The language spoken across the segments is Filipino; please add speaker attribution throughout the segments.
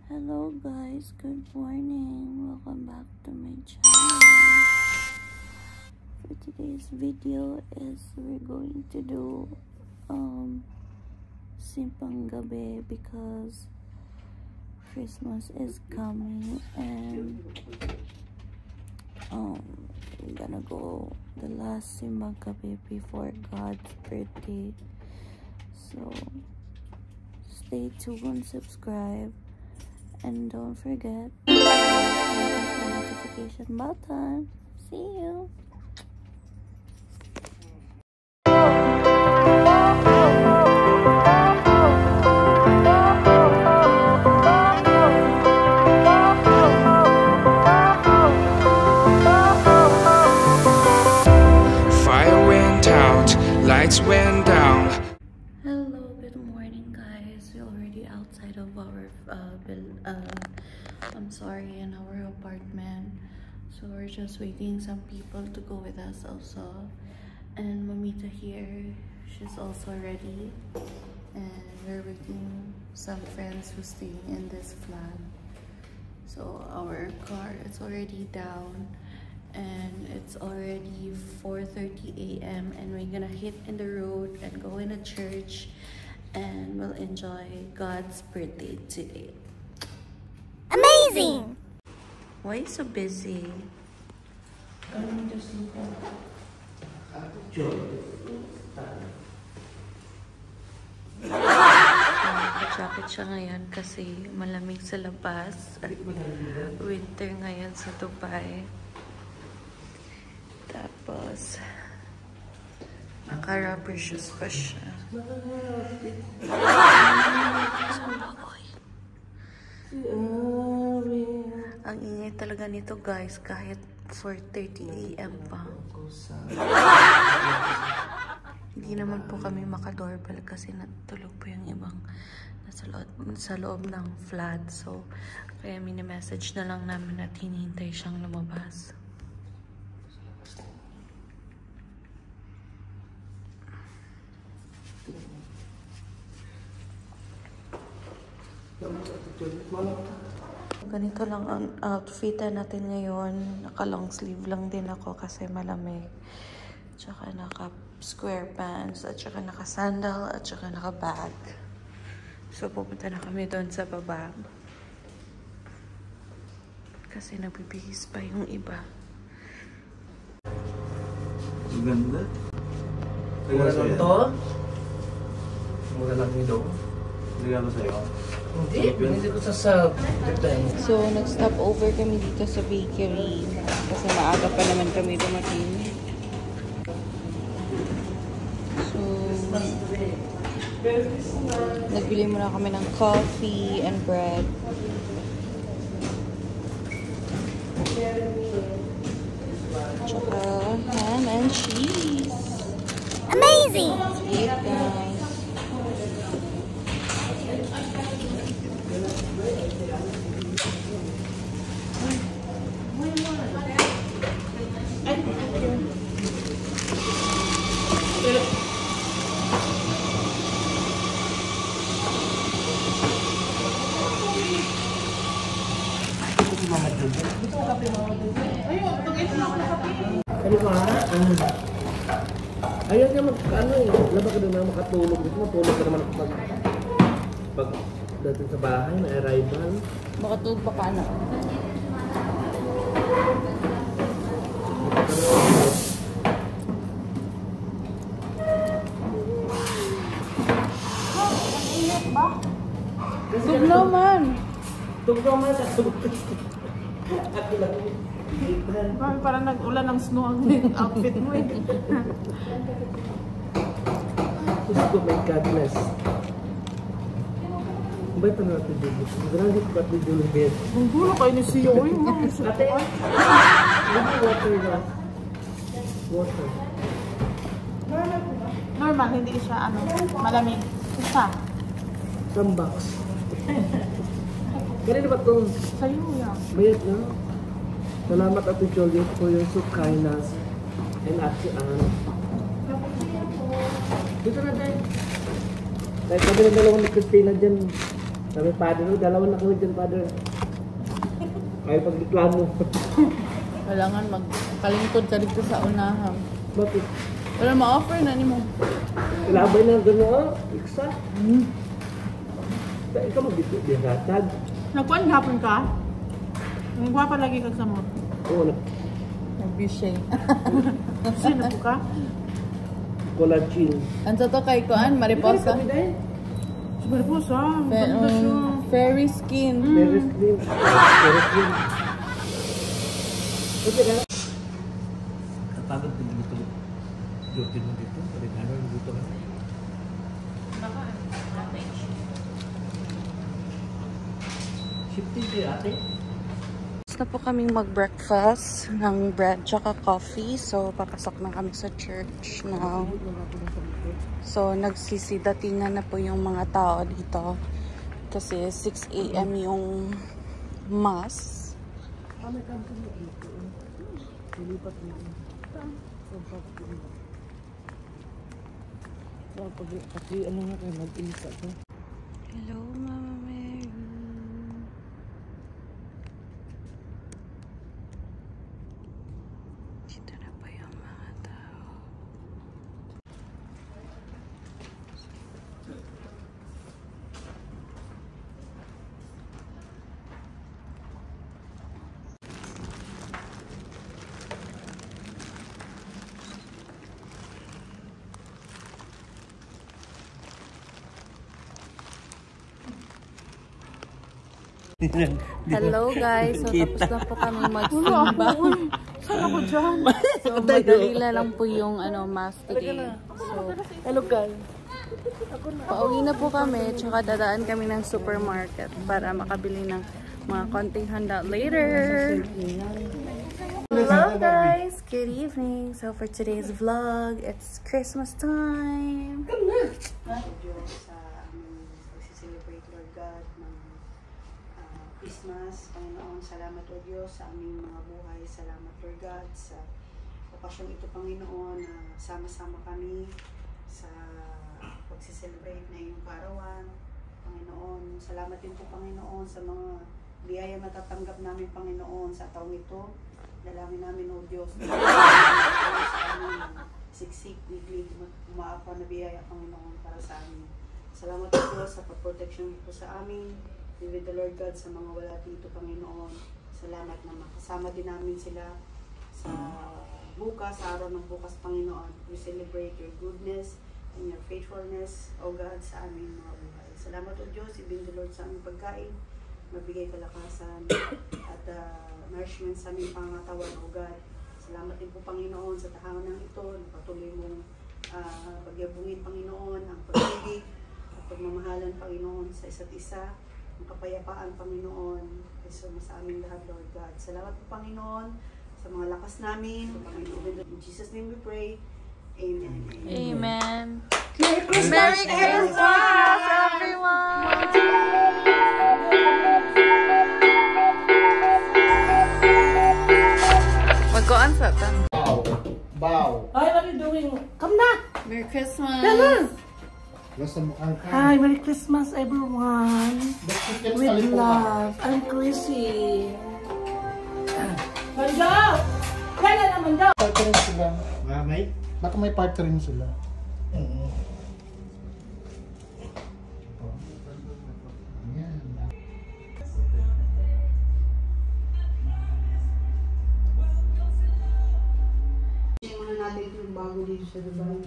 Speaker 1: Hello guys, good morning. Welcome back to my channel. For today's video is we're going to do Simpang Gabi because Christmas is coming and we're gonna go the last Simpang Gabi before God's birthday. So stay tuned, subscribe, and don't forget to hit the notification button. See you.
Speaker 2: Fire went out, lights went down.
Speaker 1: Hello, good morning guys. We're already outside of our in our apartment. So we're just waiting some people to go with us also. And Mamita here, she's also ready. And we're waiting some friends who stay in this flat. So our car is already down and it's already 4:30 a.m. and we're gonna hit in the road and go in a church and we'll enjoy God's birthday today.
Speaker 3: Amazing!
Speaker 1: Why are you so busy? Naka-jacket siya ngayon kasi malamig sa labas at winter ngayon sa Dubai. Tapos naka-rubber shoes pa siya. Ang ingay talaga nito guys kahit 4:30 a.m. pa. Hindi naman po kami maka-doorbell kasi natulog po yung ibang sa loob ng flat. So kaya mini-message na lang namin at hinihintay siyang lumabas. Ganito lang ang outfit natin ngayon. Naka long sleeve lang din ako kasi malamig. Tsaka naka square pants, at tsaka naka sandal, at tsaka naka bag. So pupunta na kami doon sa baba. Kasi nagbibihis pa yung iba.
Speaker 4: Ganda. Mura lang to? Mura lang nito? Regalo sa'yo? Hindi ko sasab.
Speaker 1: So, nag-stop over kami dito sa bakery. Kasi maaga pa naman kami dumating. So, nagbili muna kami ng coffee and bread. Tsaka ham and cheese.
Speaker 3: Amazing!
Speaker 1: Eat, guys.
Speaker 4: Ano ba? Ayaw niya magkaano eh. Laba ka na makatulog dito. Matulog ka naman pag dating sa bahay, may arrival.
Speaker 1: Makatulog pa ka na. Tug naman!
Speaker 4: Tug naman!
Speaker 5: Parang nag-ulan ng snow ang outfit mo eh.
Speaker 4: Gusto my God bless. Kumbay pa natin dito. Grabe ko at dito ng bed.
Speaker 5: Ang gulo kayo ni Siyo.
Speaker 4: Ate! Water na. Water.
Speaker 5: Normal, hindi siya malamig. Isa.
Speaker 4: Tambox. Ganito ba itong
Speaker 5: Sa'yo yan.
Speaker 4: bayad na? Salamat Ate Jolie for your so kindness and Ate Anne. Dito na tayo. Dahil sabi ng dalawang ni Christina dyan, Sabi, father, dalawa na kami dyan, father. Ayaw pagreklamo.
Speaker 5: Kailangan magkalingkod ka dito sa unahan.
Speaker 4: Bakit?
Speaker 5: Wala ma-offer na ni mo.
Speaker 4: Ilabay na gano'n, iksa. Ikaw mag-dito, di ratag.
Speaker 5: Nagkuhan hapon ka? Nagwapa lagi ka sa mo.
Speaker 4: Oo,
Speaker 5: Nag-bishay. Sino po ka?
Speaker 4: collagen.
Speaker 5: Ang to kay Kuan, Mariposa. Mariposa, maganda siya. Fairy skin.
Speaker 4: Very slim. Very slim. Okay ka? Kapagod din dito. Lutin mo dito. Balik ano yung dito ka? Shifting kayo ate?
Speaker 1: Tapos na po kaming mag-breakfast ng bread tsaka coffee. So, papasok na kami sa church now. So, nagsisidatingan na po yung mga tao dito. Kasi 6 AM yung mass. Hello, Mama Mary. Dito na po yung mga tao. Hello guys, so tapos na po kami magsimba.
Speaker 5: Saan ako dyan?
Speaker 1: So madali lang po yung mass today. So
Speaker 5: Hello guys.
Speaker 1: pauwi na po kami, tsaka dadaan kami ng supermarket para makabili ng mga konting handa later. Hello guys, good evening. So for today's vlog, it's Christmas time.
Speaker 6: Celebrate Lord God ng Christmas. Panginoon, salamat o Diyos sa aming mga buhay. Salamat Lord God sa okasyong ito, Panginoon, na sama-sama kami sa pagsiselebrate na iyong karawan. Panginoon, salamat din po Panginoon sa mga biyaya matatanggap namin, Panginoon, sa taong ito. Dalangin namin o Diyos sa aming siksik, biglig, umaapa na biyaya, Panginoon, para sa amin. Salamat po Diyos sa pag-protection po sa amin. Be with the Lord God sa mga wala dito, Panginoon. Salamat na makasama din namin sila sa bukas, sa araw ng bukas, Panginoon. We celebrate your goodness and your faithfulness, O God, sa aming mga buhay. Salamat o Diyos, ibig the Lord sa aming pagkain, mabigay kalakasan at nourishment sa aming pangatawan, O God. Salamat din po, Panginoon, sa tahanan ito. Patuloy mong pagyabungin, Panginoon, ang pag-ibig, pagmamahalan, Panginoon, sa isa't isa, ang kapayapaan, Panginoon, kasama sa aming lahat, Lord God. Salamat po, Panginoon, sa mga lakas namin, Panginoon. In Jesus' name we pray. Amen.
Speaker 1: Amen. Merry Christmas, everyone! Magkoan sa tan.
Speaker 4: Bow.
Speaker 5: Hi, what are you doing? Come na!
Speaker 1: Merry Christmas!
Speaker 5: Hi, Merry Christmas everyone! With love, I'm Chrissy. Mando! Kaya na Mando!
Speaker 7: Partner rin sila.
Speaker 4: May?
Speaker 7: Baka may partner rin sila. Ayan.
Speaker 6: Muna natin yung bago dito sa Dubai.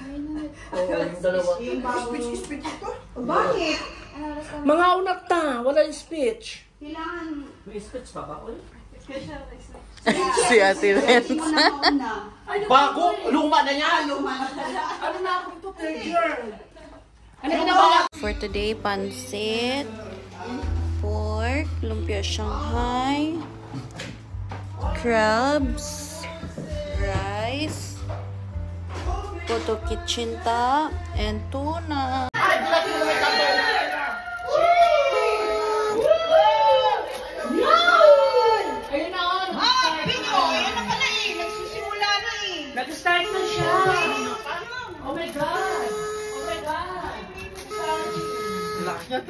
Speaker 4: Yung dalawa.
Speaker 6: Yung bago. Speech ito? Bakit?
Speaker 5: Mga unak ta, wala yung speech.
Speaker 6: Kailangan
Speaker 4: May speech pa ba?
Speaker 1: Si Ate Ren.
Speaker 6: una.
Speaker 4: Bago! Luma na yan!
Speaker 5: Ano na ako ito, third year?
Speaker 1: For today, pansit, pork, lumpia Shanghai, crabs, rice, puto kitchinta, and tuna.
Speaker 5: Nag-start na siya! Oh my God! Oh my God! niya.